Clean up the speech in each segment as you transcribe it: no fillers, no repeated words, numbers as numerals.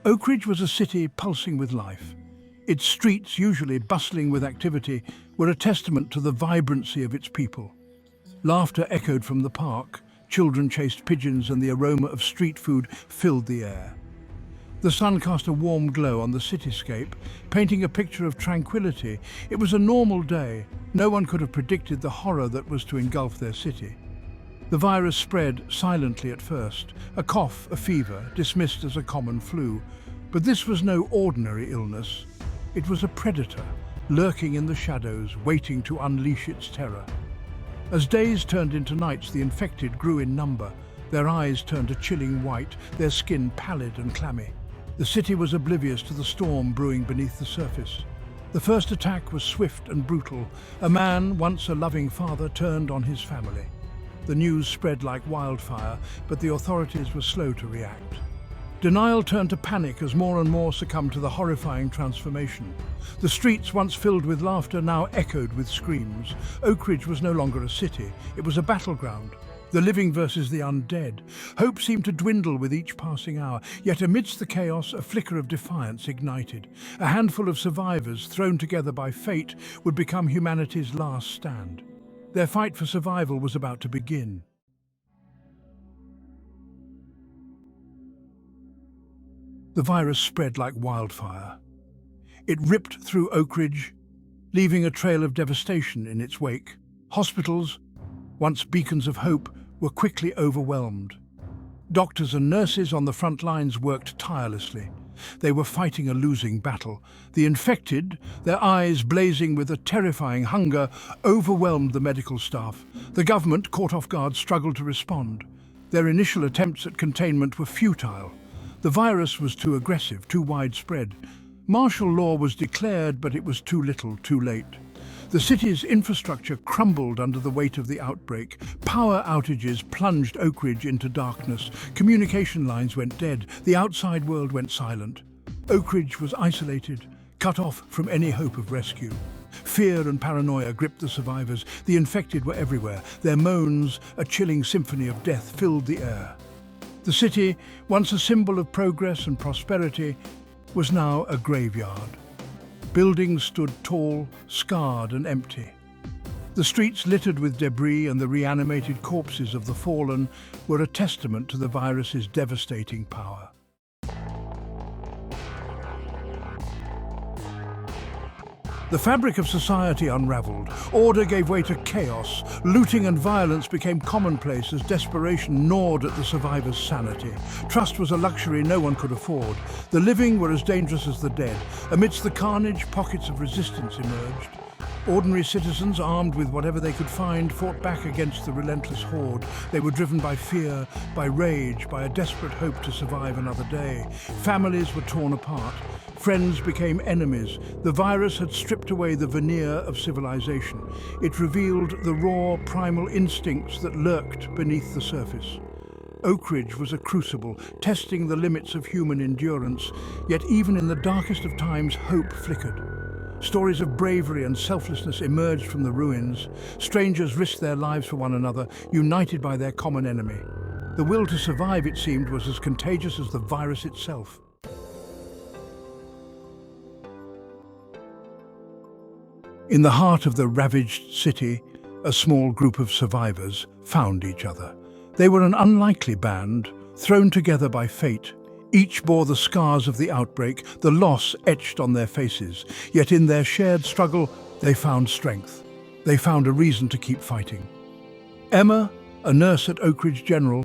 Oakridge was a city pulsing with life. Its streets, usually bustling with activity, were a testament to the vibrancy of its people. Laughter echoed from the park, children chased pigeons, and the aroma of street food filled the air. The sun cast a warm glow on the cityscape, painting a picture of tranquility. It was a normal day. No one could have predicted the horror that was to engulf their city. The virus spread silently at first, a cough, a fever, dismissed as a common flu. But this was no ordinary illness. It was a predator, lurking in the shadows, waiting to unleash its terror. As days turned into nights, the infected grew in number. Their eyes turned a chilling white, their skin pallid and clammy. The city was oblivious to the storm brewing beneath the surface. The first attack was swift and brutal. A man, once a loving father, turned on his family. The news spread like wildfire, but the authorities were slow to react. Denial turned to panic as more and more succumbed to the horrifying transformation. The streets, once filled with laughter, now echoed with screams. Oakridge was no longer a city, it was a battleground. The living versus the undead. Hope seemed to dwindle with each passing hour, yet amidst the chaos, a flicker of defiance ignited. A handful of survivors, thrown together by fate, would become humanity's last stand. Their fight for survival was about to begin. The virus spread like wildfire. It ripped through Oakridge, leaving a trail of devastation in its wake. Hospitals, once beacons of hope, were quickly overwhelmed. Doctors and nurses on the front lines worked tirelessly. They were fighting a losing battle. The infected, their eyes blazing with a terrifying hunger, overwhelmed the medical staff. The government, caught off guard, struggled to respond. Their initial attempts at containment were futile. The virus was too aggressive, too widespread. Martial law was declared, but it was too little, too late. The city's infrastructure crumbled under the weight of the outbreak. Power outages plunged Oakridge into darkness. Communication lines went dead. The outside world went silent. Oakridge was isolated, cut off from any hope of rescue. Fear and paranoia gripped the survivors. The infected were everywhere. Their moans, a chilling symphony of death, filled the air. The city, once a symbol of progress and prosperity, was now a graveyard. Buildings stood tall, scarred and empty. The streets littered with debris, and the reanimated corpses of the fallen were a testament to the virus's devastating power. The fabric of society unraveled. Order gave way to chaos. Looting and violence became commonplace as desperation gnawed at the survivors' sanity. Trust was a luxury no one could afford. The living were as dangerous as the dead. Amidst the carnage, pockets of resistance emerged. Ordinary citizens, armed with whatever they could find, fought back against the relentless horde. They were driven by fear, by rage, by a desperate hope to survive another day. Families were torn apart. Friends became enemies. The virus had stripped away the veneer of civilization. It revealed the raw, primal instincts that lurked beneath the surface. Oakridge was a crucible, testing the limits of human endurance, yet even in the darkest of times, hope flickered. Stories of bravery and selflessness emerged from the ruins. Strangers risked their lives for one another, united by their common enemy. The will to survive, it seemed, was as contagious as the virus itself. In the heart of the ravaged city, a small group of survivors found each other. They were an unlikely band, thrown together by fate. Each bore the scars of the outbreak, the loss etched on their faces. Yet in their shared struggle, they found strength. They found a reason to keep fighting. Emma, a nurse at Oakridge General,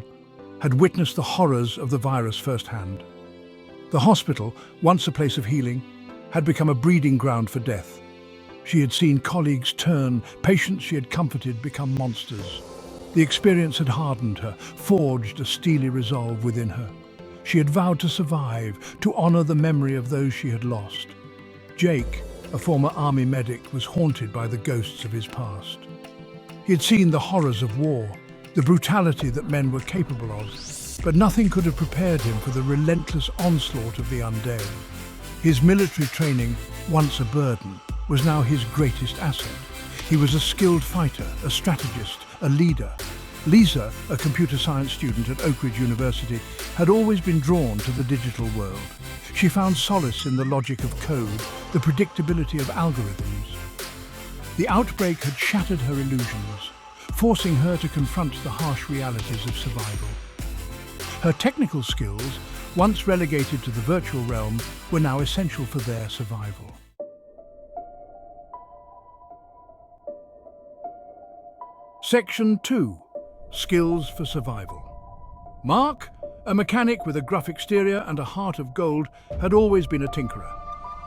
had witnessed the horrors of the virus firsthand. The hospital, once a place of healing, had become a breeding ground for death. She had seen colleagues turn, patients she had comforted become monsters. The experience had hardened her, forged a steely resolve within her. She had vowed to survive, to honor the memory of those she had lost. Jake, a former army medic, was haunted by the ghosts of his past. He had seen the horrors of war, the brutality that men were capable of, but nothing could have prepared him for the relentless onslaught of the undead. His military training, once a burden, was now his greatest asset. He was a skilled fighter, a strategist, a leader. Lisa, a computer science student at Oakridge University, had always been drawn to the digital world. She found solace in the logic of code, the predictability of algorithms. The outbreak had shattered her illusions, forcing her to confront the harsh realities of survival. Her technical skills, once relegated to the virtual realm, were now essential for their survival. Section 2. Skills for Survival. Mark, a mechanic with a gruff exterior and a heart of gold, had always been a tinkerer.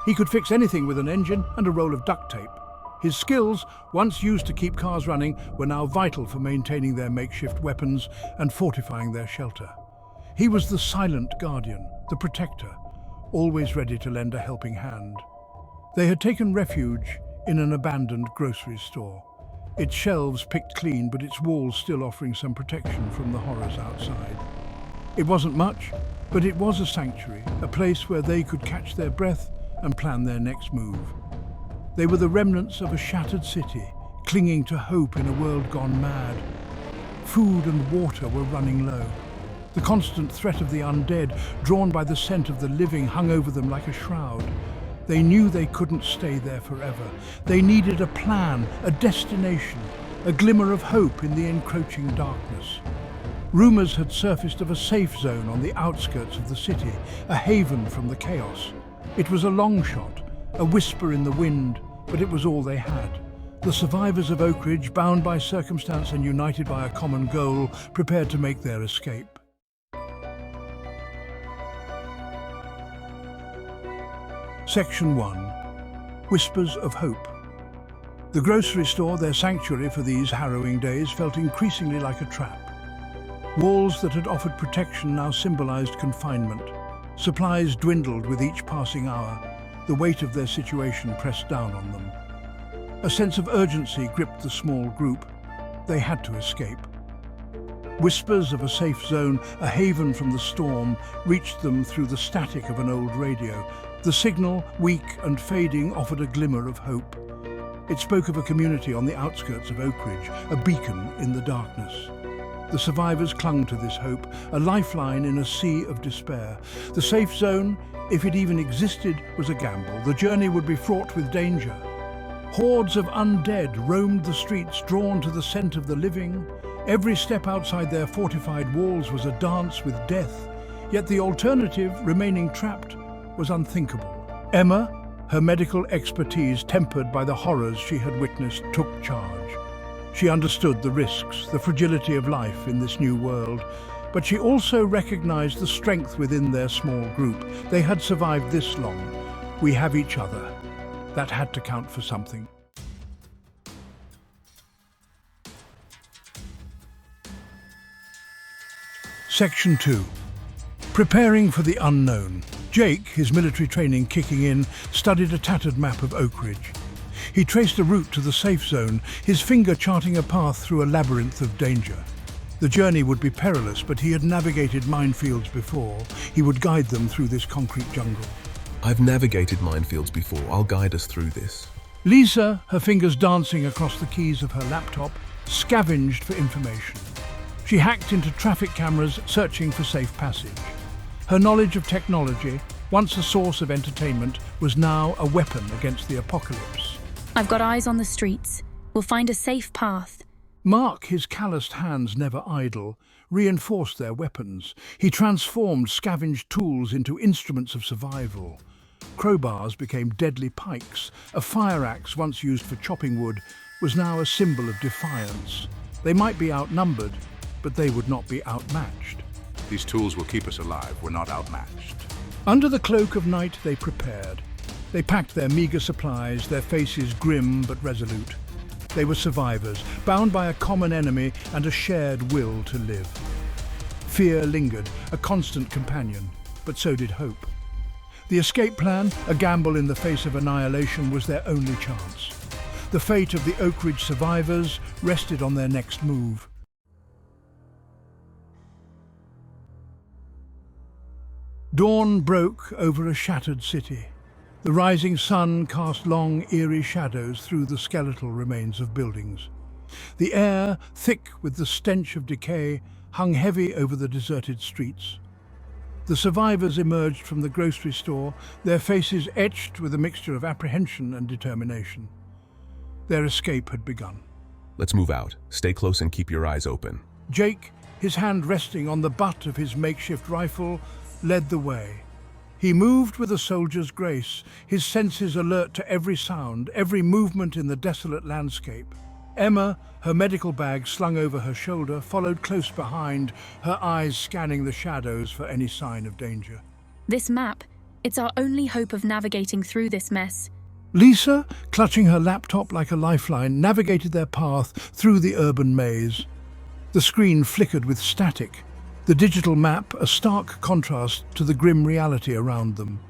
He could fix anything with an engine and a roll of duct tape. His skills, once used to keep cars running, were now vital for maintaining their makeshift weapons and fortifying their shelter. He was the silent guardian, the protector, always ready to lend a helping hand. They had taken refuge in an abandoned grocery store. Its shelves picked clean, but its walls still offering some protection from the horrors outside. It wasn't much, but it was a sanctuary, a place where they could catch their breath and plan their next move. They were the remnants of a shattered city, clinging to hope in a world gone mad. Food and water were running low. The constant threat of the undead, drawn by the scent of the living, hung over them like a shroud. They knew they couldn't stay there forever. They needed a plan, a destination, a glimmer of hope in the encroaching darkness. Rumors had surfaced of a safe zone on the outskirts of the city, a haven from the chaos. It was a long shot, a whisper in the wind, but it was all they had. The survivors of Oakridge, bound by circumstance and united by a common goal, prepared to make their escape. Section 1. Whispers of Hope. The grocery store, their sanctuary for these harrowing days, felt increasingly like a trap. Walls that had offered protection now symbolized confinement. Supplies dwindled with each passing hour. The weight of their situation pressed down on them. A sense of urgency gripped the small group. They had to escape. Whispers of a safe zone, a haven from the storm, reached them through the static of an old radio. The signal, weak and fading, offered a glimmer of hope. It spoke of a community on the outskirts of Oakridge, a beacon in the darkness. The survivors clung to this hope, a lifeline in a sea of despair. The safe zone, if it even existed, was a gamble. The journey would be fraught with danger. Hordes of undead roamed the streets, drawn to the scent of the living. Every step outside their fortified walls was a dance with death. Yet the alternative, remaining trapped, was unthinkable. Emma, her medical expertise tempered by the horrors she had witnessed, took charge. She understood the risks, the fragility of life in this new world, but she also recognized the strength within their small group. They had survived this long. We have each other. That had to count for something. Section 2. Preparing for the unknown. Jake, his military training kicking in, studied a tattered map of Oakridge. He traced a route to the safe zone, his finger charting a path through a labyrinth of danger. The journey would be perilous, but he had navigated minefields before. He would guide them through this concrete jungle. I've navigated minefields before. I'll guide us through this. Lisa, her fingers dancing across the keys of her laptop, scavenged for information. She hacked into traffic cameras, searching for safe passage. Her knowledge of technology, once a source of entertainment, was now a weapon against the apocalypse. I've got eyes on the streets. We'll find a safe path. Mark, his calloused hands never idle, reinforced their weapons. He transformed scavenged tools into instruments of survival. Crowbars became deadly pikes. A fire axe, once used for chopping wood, was now a symbol of defiance. They might be outnumbered, but they would not be outmatched. These tools will keep us alive. We're not outmatched. Under the cloak of night, they prepared. They packed their meager supplies, their faces grim but resolute. They were survivors, bound by a common enemy and a shared will to live. Fear lingered, a constant companion, but so did hope. The escape plan, a gamble in the face of annihilation, was their only chance. The fate of the Oakridge survivors rested on their next move. Dawn broke over a shattered city. The rising sun cast long, eerie shadows through the skeletal remains of buildings. The air, thick with the stench of decay, hung heavy over the deserted streets. The survivors emerged from the grocery store, their faces etched with a mixture of apprehension and determination. Their escape had begun. Let's move out. Stay close and keep your eyes open. Jake, his hand resting on the butt of his makeshift rifle, led the way. He moved with a soldier's grace, his senses alert to every sound, every movement in the desolate landscape. Emma, her medical bag slung over her shoulder, followed close behind, her eyes scanning the shadows for any sign of danger. This map, it's our only hope of navigating through this mess. Lisa, clutching her laptop like a lifeline, navigated their path through the urban maze. The screen flickered with static, the digital map a stark contrast to the grim reality around them.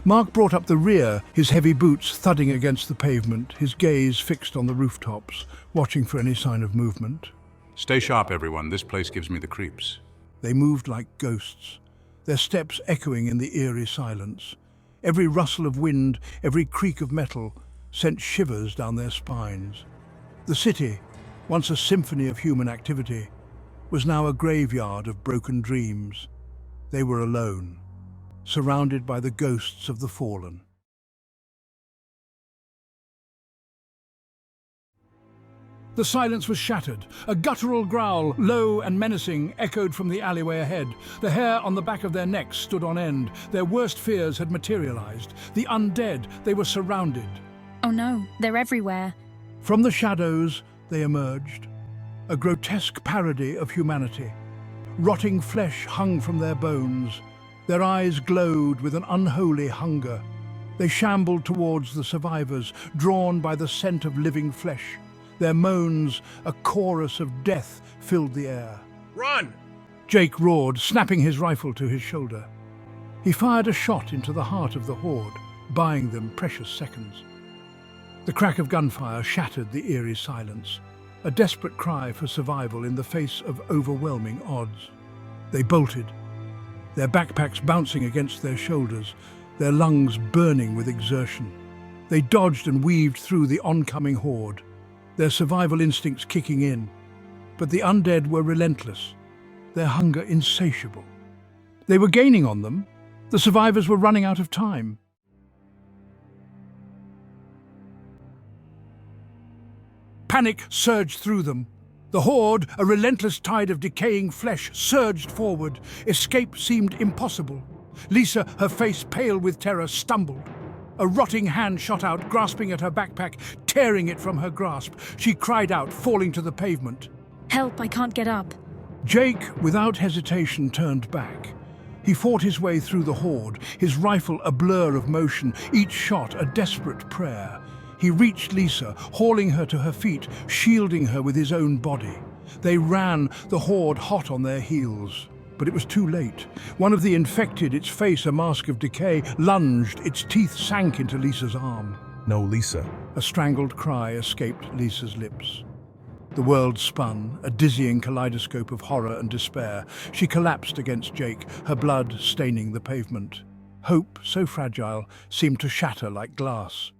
Mark brought up the rear, his heavy boots thudding against the pavement, his gaze fixed on the rooftops, watching for any sign of movement. Stay sharp, everyone. This place gives me the creeps. They moved like ghosts, their steps echoing in the eerie silence. Every rustle of wind, every creak of metal sent shivers down their spines. The city, once a symphony of human activity, was now a graveyard of broken dreams. They were alone, surrounded by the ghosts of the fallen. The silence was shattered. A guttural growl, low and menacing, echoed from the alleyway ahead. The hair on the back of their necks stood on end. Their worst fears had materialized. The undead, they were surrounded. Oh no, they're everywhere. From the shadows, they emerged. A grotesque parody of humanity. Rotting flesh hung from their bones. Their eyes glowed with an unholy hunger. They shambled towards the survivors, drawn by the scent of living flesh. Their moans, a chorus of death, filled the air. Run! Jake roared, snapping his rifle to his shoulder. He fired a shot into the heart of the horde, buying them precious seconds. The crack of gunfire shattered the eerie silence, a desperate cry for survival in the face of overwhelming odds. They bolted, their backpacks bouncing against their shoulders, their lungs burning with exertion. They dodged and weaved through the oncoming horde, their survival instincts kicking in. But the undead were relentless, their hunger insatiable. They were gaining on them. The survivors were running out of time. Panic surged through them. The horde, a relentless tide of decaying flesh, surged forward. Escape seemed impossible. Lisa, her face pale with terror, stumbled. A rotting hand shot out, grasping at her backpack, tearing it from her grasp. She cried out, falling to the pavement. Help, I can't get up. Jake, without hesitation, turned back. He fought his way through the horde, his rifle a blur of motion, each shot a desperate prayer. He reached Lisa, hauling her to her feet, shielding her with his own body. They ran, the horde hot on their heels. But it was too late. One of the infected, its face a mask of decay, lunged, its teeth sank into Lisa's arm. No, Lisa. A strangled cry escaped Lisa's lips. The world spun, a dizzying kaleidoscope of horror and despair. She collapsed against Jake, her blood staining the pavement. Hope, so fragile, seemed to shatter like glass.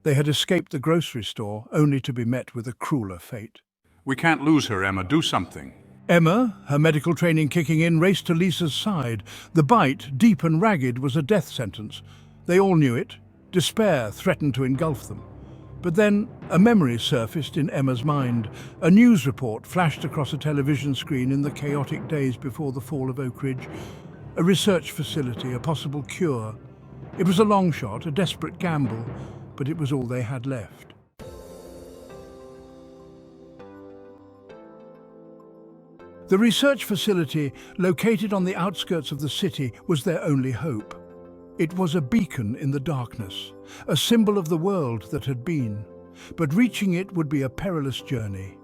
They had escaped the grocery store, only to be met with a crueler fate. We can't lose her, Emma. Do something. Emma, her medical training kicking in, raced to Lisa's side. The bite, deep and ragged, was a death sentence. They all knew it. Despair threatened to engulf them. But then a memory surfaced in Emma's mind. A news report flashed across a television screen in the chaotic days before the fall of Oakridge. A research facility, a possible cure. It was a long shot, a desperate gamble, but it was all they had left. The research facility, located on the outskirts of the city, was their only hope. It was a beacon in the darkness, a symbol of the world that had been. But reaching it would be a perilous journey.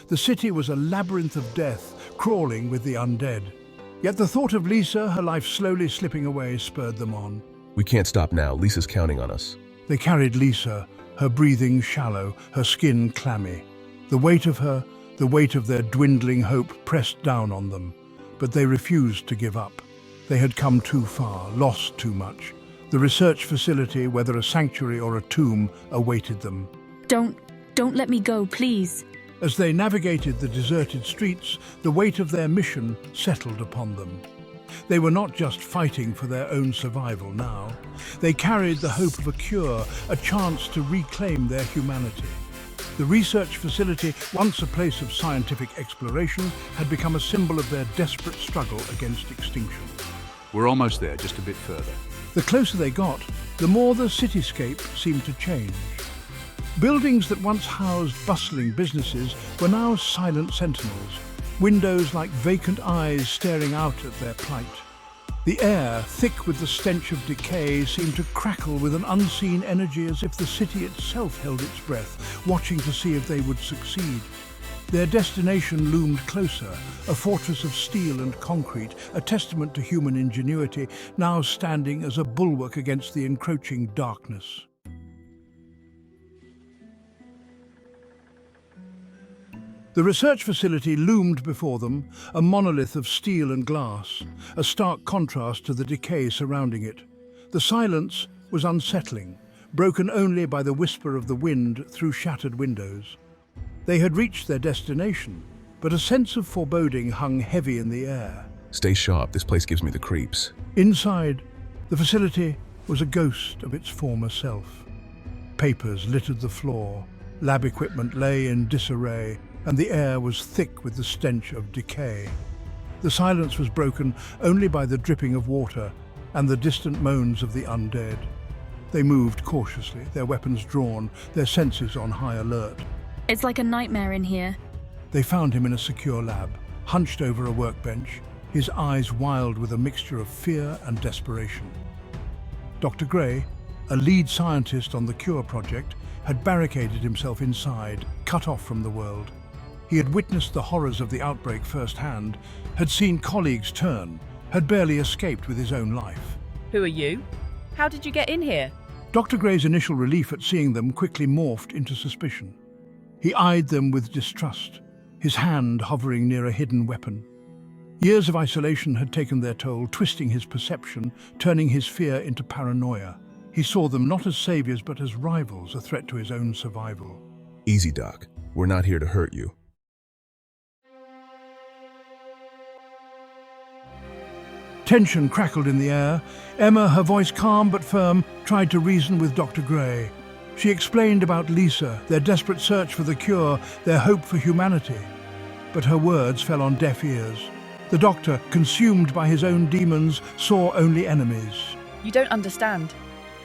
The city was a labyrinth of death, crawling with the undead. Yet the thought of Lisa, her life slowly slipping away, spurred them on. We can't stop now. Lisa's counting on us. They carried Lisa, her breathing shallow, her skin clammy. The weight of her, the weight of their dwindling hope pressed down on them, but they refused to give up. They had come too far, lost too much. The research facility, whether a sanctuary or a tomb, awaited them. Don't Don't let me go, please. As they navigated the deserted streets, the weight of their mission settled upon them. They were not just fighting for their own survival now. They carried the hope of a cure, a chance to reclaim their humanity. The research facility, once a place of scientific exploration, had become a symbol of their desperate struggle against extinction. We're almost there, just a bit further. The closer they got, the more the cityscape seemed to change. Buildings that once housed bustling businesses were now silent sentinels, windows like vacant eyes staring out at their plight. The air, thick with the stench of decay, seemed to crackle with an unseen energy as if the city itself held its breath, watching to see if they would succeed. Their destination loomed closer, a fortress of steel and concrete, a testament to human ingenuity, now standing as a bulwark against the encroaching darkness. The research facility loomed before them, a monolith of steel and glass, a stark contrast to the decay surrounding it. The silence was unsettling, broken only by the whisper of the wind through shattered windows. They had reached their destination, but a sense of foreboding hung heavy in the air. Stay sharp, this place gives me the creeps. Inside, the facility was a ghost of its former self. Papers littered the floor, lab equipment lay in disarray, and the air was thick with the stench of decay. The silence was broken only by the dripping of water and the distant moans of the undead. They moved cautiously, their weapons drawn, their senses on high alert. It's like a nightmare in here. They found him in a secure lab, hunched over a workbench, his eyes wild with a mixture of fear and desperation. Dr. Gray, a lead scientist on the Cure project, had barricaded himself inside, cut off from the world. He had witnessed the horrors of the outbreak firsthand, had seen colleagues turn, had barely escaped with his own life. Who are you? How did you get in here? Dr. Gray's initial relief at seeing them quickly morphed into suspicion. He eyed them with distrust, his hand hovering near a hidden weapon. Years of isolation had taken their toll, twisting his perception, turning his fear into paranoia. He saw them not as saviors but as rivals, a threat to his own survival. Easy, Doc. We're not here to hurt you. Tension crackled in the air. Emma, her voice calm but firm, tried to reason with Dr. Gray. She explained about Lisa, their desperate search for the cure, their hope for humanity. But her words fell on deaf ears. The doctor, consumed by his own demons, saw only enemies. You don't understand.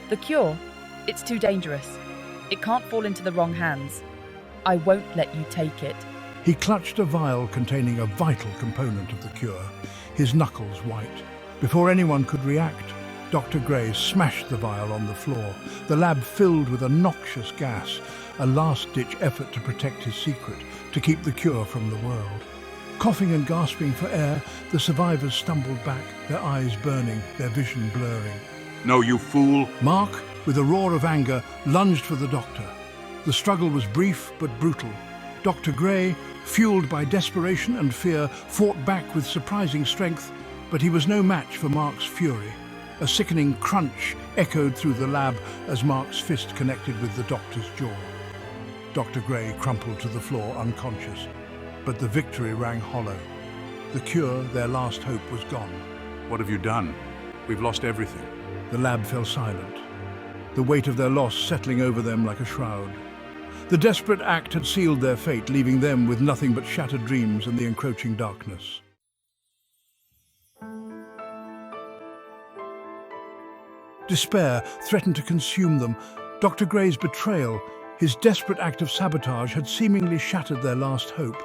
The cure, it's too dangerous. It can't fall into the wrong hands. I won't let you take it. He clutched a vial containing a vital component of the cure, his knuckles white. Before anyone could react, Dr. Gray smashed the vial on the floor, the lab filled with a noxious gas, a last-ditch effort to protect his secret, to keep the cure from the world. Coughing and gasping for air, the survivors stumbled back, their eyes burning, their vision blurring. No, you fool! Mark, with a roar of anger, lunged for the doctor. The struggle was brief but brutal. Dr. Gray, fueled by desperation and fear, fought back with surprising strength, but he was no match for Mark's fury. A sickening crunch echoed through the lab as Mark's fist connected with the doctor's jaw. Dr. Gray crumpled to the floor unconscious, but the victory rang hollow. The cure, their last hope, was gone. What have you done? We've lost everything. The lab fell silent, the weight of their loss settling over them like a shroud. The desperate act had sealed their fate, leaving them with nothing but shattered dreams and the encroaching darkness. Despair threatened to consume them. Dr. Gray's betrayal, his desperate act of sabotage, had seemingly shattered their last hope.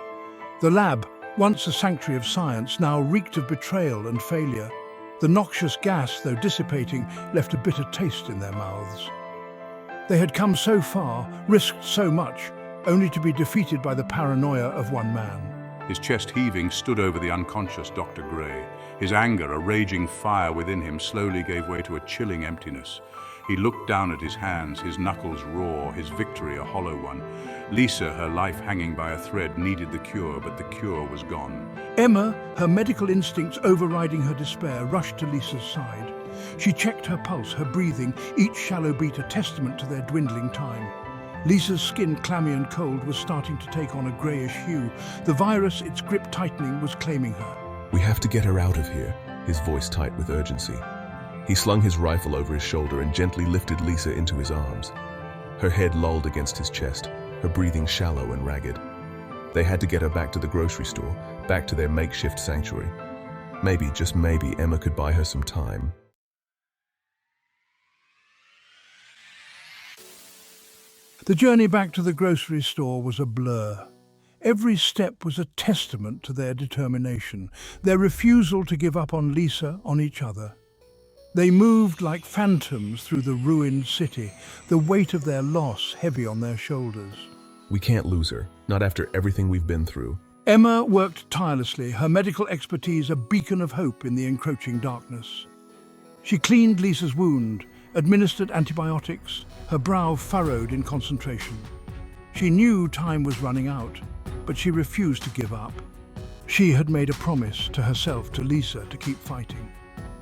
The lab, once a sanctuary of science, now reeked of betrayal and failure. The noxious gas, though dissipating, left a bitter taste in their mouths. They had come so far, risked so much, only to be defeated by the paranoia of one man. His chest heaving, stood over the unconscious Dr. Gray. His anger, a raging fire within him, slowly gave way to a chilling emptiness. He looked down at his hands, his knuckles raw, his victory a hollow one. Lisa, her life hanging by a thread, needed the cure, but the cure was gone. Emma, her medical instincts overriding her despair, rushed to Lisa's side. She checked her pulse, her breathing, each shallow beat a testament to their dwindling time. Lisa's skin, clammy and cold, was starting to take on a greyish hue. The virus, its grip tightening, was claiming her. We have to get her out of here, his voice tight with urgency. He slung his rifle over his shoulder and gently lifted Lisa into his arms. Her head lolled against his chest, her breathing shallow and ragged. They had to get her back to the grocery store, back to their makeshift sanctuary. Maybe, just maybe, Emma could buy her some time. The journey back to the grocery store was a blur. Every step was a testament to their determination, their refusal to give up on Lisa, on each other. They moved like phantoms through the ruined city, the weight of their loss heavy on their shoulders. We can't lose her, not after everything we've been through. Emma worked tirelessly, her medical expertise a beacon of hope in the encroaching darkness. She cleaned Lisa's wound, administered antibiotics, her brow furrowed in concentration. She knew time was running out, but she refused to give up. She had made a promise to herself, to Lisa, to keep fighting.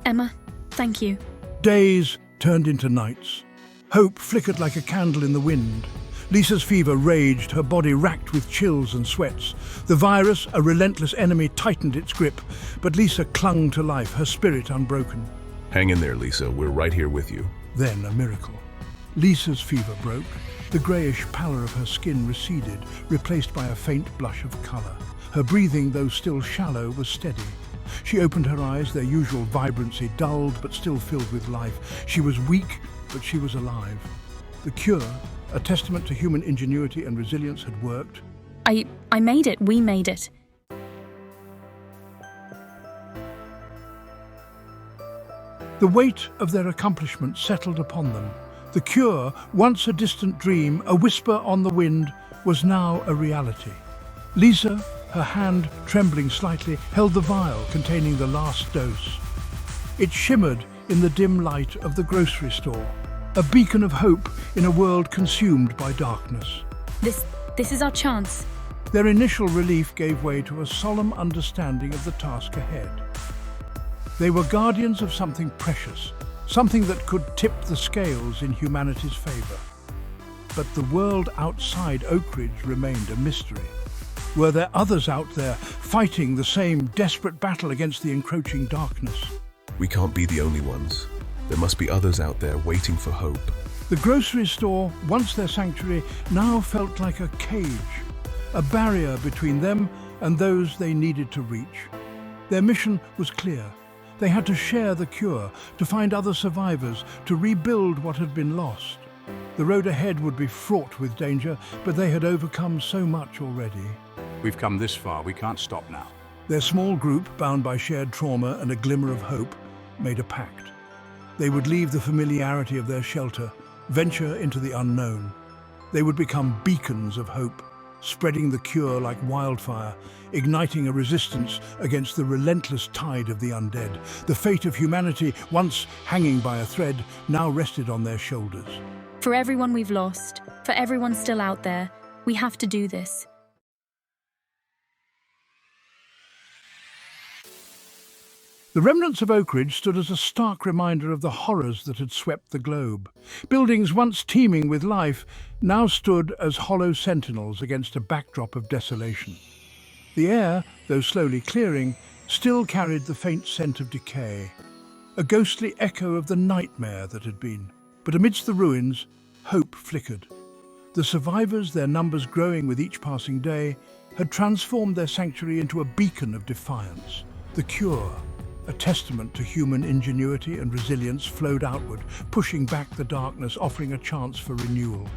Emma, thank you. Days turned into nights. Hope flickered like a candle in the wind. Lisa's fever raged, her body racked with chills and sweats. The virus, a relentless enemy, tightened its grip, but Lisa clung to life, her spirit unbroken. Hang in there, Lisa. We're right here with you. Then a miracle. Lisa's fever broke. The greyish pallor of her skin receded, replaced by a faint blush of colour. Her breathing, though still shallow, was steady. She opened her eyes, their usual vibrancy dulled but still filled with life. She was weak, but she was alive. The cure, a testament to human ingenuity and resilience, had worked. I made it. We made it. The weight of their accomplishment settled upon them. The cure, once a distant dream, a whisper on the wind, was now a reality. Lisa, her hand trembling slightly, held the vial containing the last dose. It shimmered in the dim light of the grocery store, a beacon of hope in a world consumed by darkness. This is our chance. Their initial relief gave way to a solemn understanding of the task ahead. They were guardians of something precious, something that could tip the scales in humanity's favor. But the world outside Oakridge remained a mystery. Were there others out there fighting the same desperate battle against the encroaching darkness? We can't be the only ones. There must be others out there waiting for hope. The grocery store, once their sanctuary, now felt like a cage, a barrier between them and those they needed to reach. Their mission was clear. They had to share the cure, to find other survivors, to rebuild what had been lost. The road ahead would be fraught with danger, but they had overcome so much already. We've come this far, we can't stop now. Their small group, bound by shared trauma and a glimmer of hope, made a pact. They would leave the familiarity of their shelter, venture into the unknown. They would become beacons of hope, spreading the cure like wildfire, igniting a resistance against the relentless tide of the undead. The fate of humanity, once hanging by a thread, now rested on their shoulders. For everyone we've lost, for everyone still out there, we have to do this. The remnants of Oakridge stood as a stark reminder of the horrors that had swept the globe. Buildings once teeming with life now stood as hollow sentinels against a backdrop of desolation. The air, though slowly clearing, still carried the faint scent of decay, a ghostly echo of the nightmare that had been. But amidst the ruins, hope flickered. The survivors, their numbers growing with each passing day, had transformed their sanctuary into a beacon of defiance. The cure, a testament to human ingenuity and resilience, flowed outward, pushing back the darkness, offering a chance for renewal.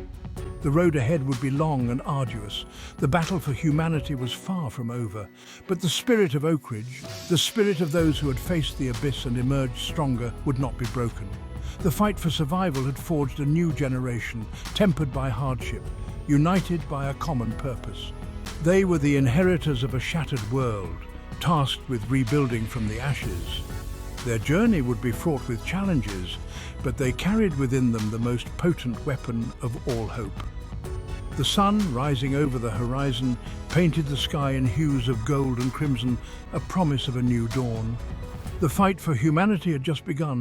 The road ahead would be long and arduous. The battle for humanity was far from over. But the spirit of Oakridge, the spirit of those who had faced the abyss and emerged stronger, would not be broken. The fight for survival had forged a new generation, tempered by hardship, united by a common purpose. They were the inheritors of a shattered world, tasked with rebuilding from the ashes. Their journey would be fraught with challenges, but they carried within them the most potent weapon of all hope. The sun, rising over the horizon, painted the sky in hues of gold and crimson, a promise of a new dawn. The fight for humanity had just begun.